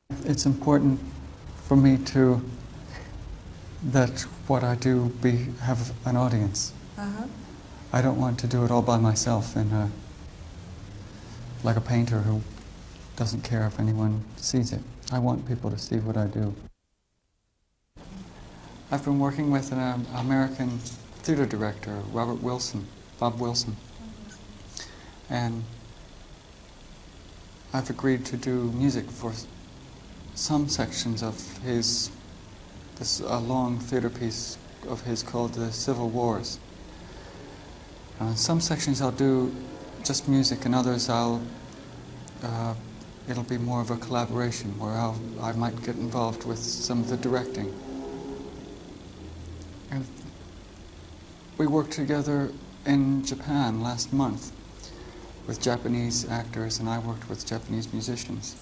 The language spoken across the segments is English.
It's important for me to that what I do have an audience. Uh-huh. I don't want to do it all by myself like a painter who doesn't care if anyone sees it. I want people to see what I do. I've been working with an American theater director, Bob Wilson, and I've agreed to do music for some sections of this long theater piece of his called The Civil Wars. Some sections I'll do just music, and others it'll be more of a collaboration where I might get involved with some of the directing. And we worked together in Japan last month with Japanese actors, and I worked with Japanese musicians.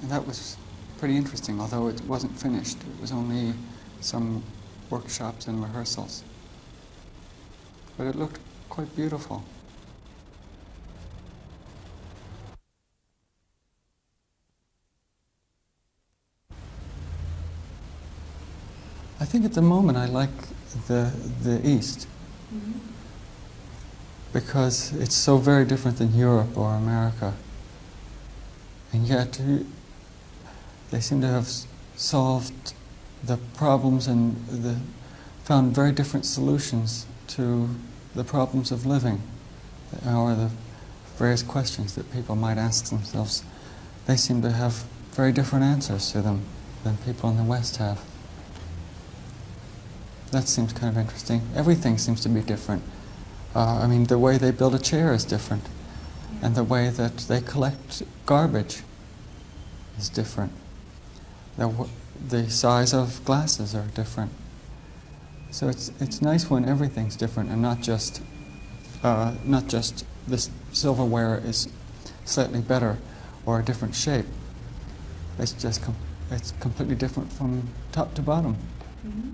And that was pretty interesting, although it wasn't finished. It was only some workshops and rehearsals. But it looked quite beautiful. I think at the moment I like the East. Mm-hmm. Because it's so very different than Europe or America. And yet they seem to have solved the problems and found very different solutions to the problems of living, or the various questions that people might ask themselves. They seem to have very different answers to them than people in the West have. That seems kind of interesting. Everything seems to be different. I mean, the way they build a chair is different, and the way that they collect garbage is different. The size of glasses are different. So it's nice when everything's different, and not just this silverware is slightly better or a different shape. It's just it's completely different from top to bottom. Mm-hmm.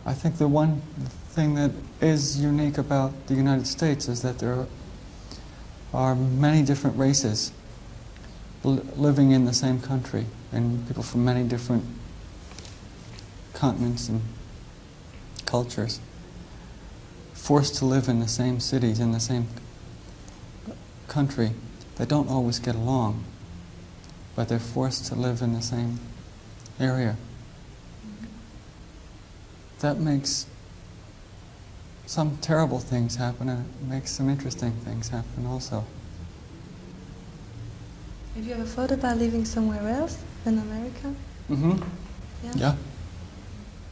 I think the one thing that is unique about the United States is that there are many different races living in the same country, and people from many different continents and cultures, forced to live in the same cities, in the same country. They don't always get along, but they're forced to live in the same area. That makes some terrible things happen, and it makes some interesting things happen also. Have you ever thought about living somewhere else than America? Mm-hmm. Yeah.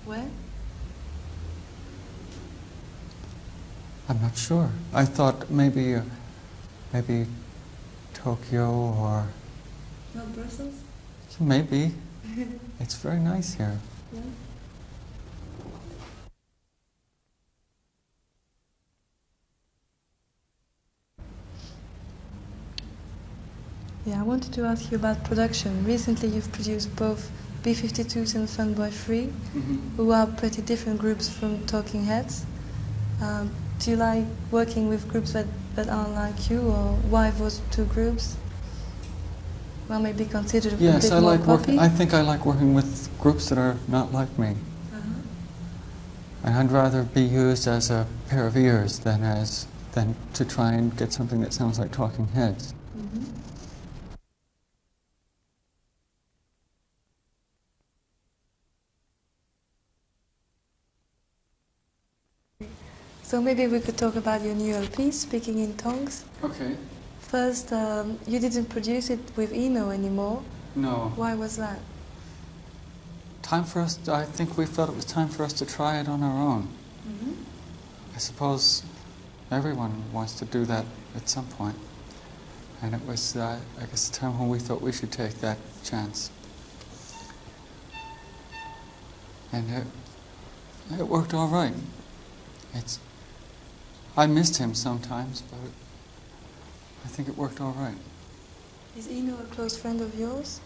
Where? I'm not sure. I thought maybe Tokyo or... Not Brussels? Maybe. It's very nice here. Yeah. Yeah, I wanted to ask you about production. Recently you've produced both B-52s and Funboy 3, who are pretty different groups from Talking Heads. Do you like working with groups that aren't like you, or why those two groups? Well, maybe considered a bit more poppy? I think I like working with groups that are not like me. And I'd rather be used as a pair of ears than to try and get something that sounds like Talking Heads. So maybe we could talk about your new LP, Speaking in Tongues. Okay. First, you didn't produce it with Eno anymore. No. Why was that? I think we felt it was time for us to try it on our own. I suppose everyone wants to do that at some point. And it was, I guess, the time when we thought we should take that chance. And it worked all right. I missed him sometimes, but I think it worked all right. Is Eno a close friend of yours?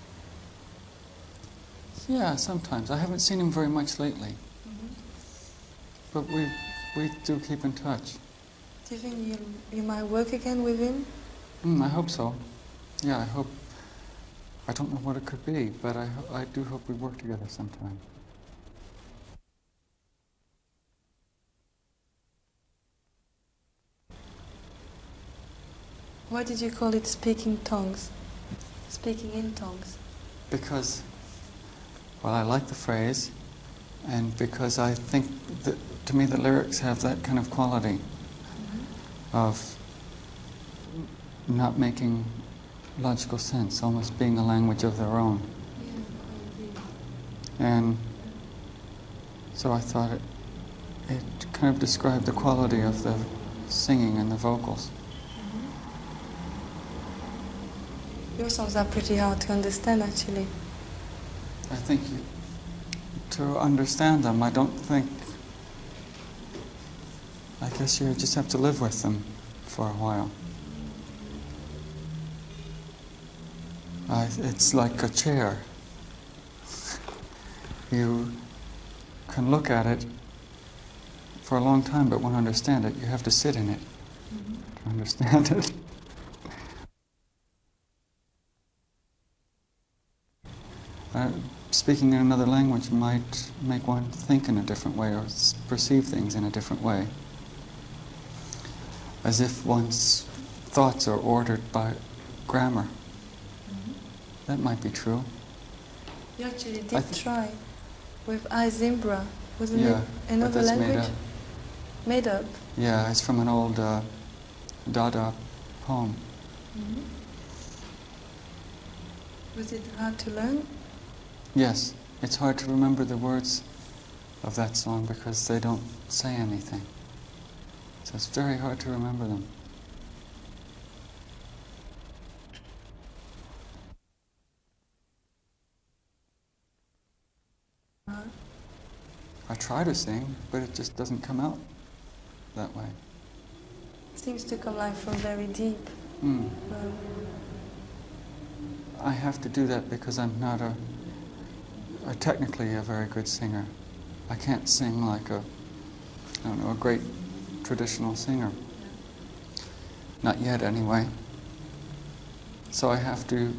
Yeah, sometimes. I haven't seen him very much lately. But we do keep in touch. Do you think you might work again with him? I hope so. Yeah, I hope. I don't know what it could be, but I do hope we work together sometime. Why did you call it speaking tongues? Speaking in tongues? Because, well, I like the phrase, and because I think that, to me, the lyrics have that kind of quality of not making logical sense, almost being a language of their own. And so I thought it kind of described the quality of the singing and the vocals. Your songs are pretty hard to understand, actually. I think to understand them, I don't think, I guess you just have to live with them for a while. It's like a chair. You can look at it for a long time but won't understand it. You have to sit in it to understand it. Speaking in another language might make one think in a different way or perceive things in a different way. As if one's thoughts are ordered by grammar. That might be true. You actually did try with Zimbra. Wasn't it another but that's language? Made up? Yeah, it's from an old Dada poem. Was it hard to learn? Yes, it's hard to remember the words of that song because they don't say anything. So it's very hard to remember them. I try to sing, but it just doesn't come out that way. It seems to come like from very deep. I have to do that because I'm not technically a very good singer. I can't sing like a great traditional singer. Not yet, anyway. So I have to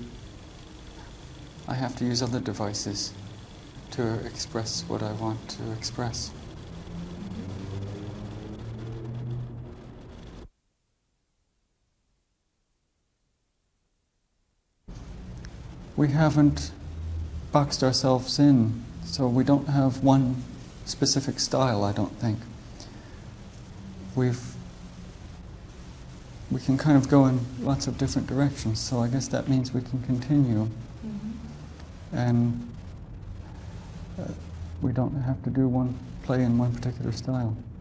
use other devices to express what I want to express. We haven't boxed ourselves in, so we don't have one specific style, I don't think. We can kind of go in lots of different directions, so I guess that means we can continue. And we don't have to play in one particular style.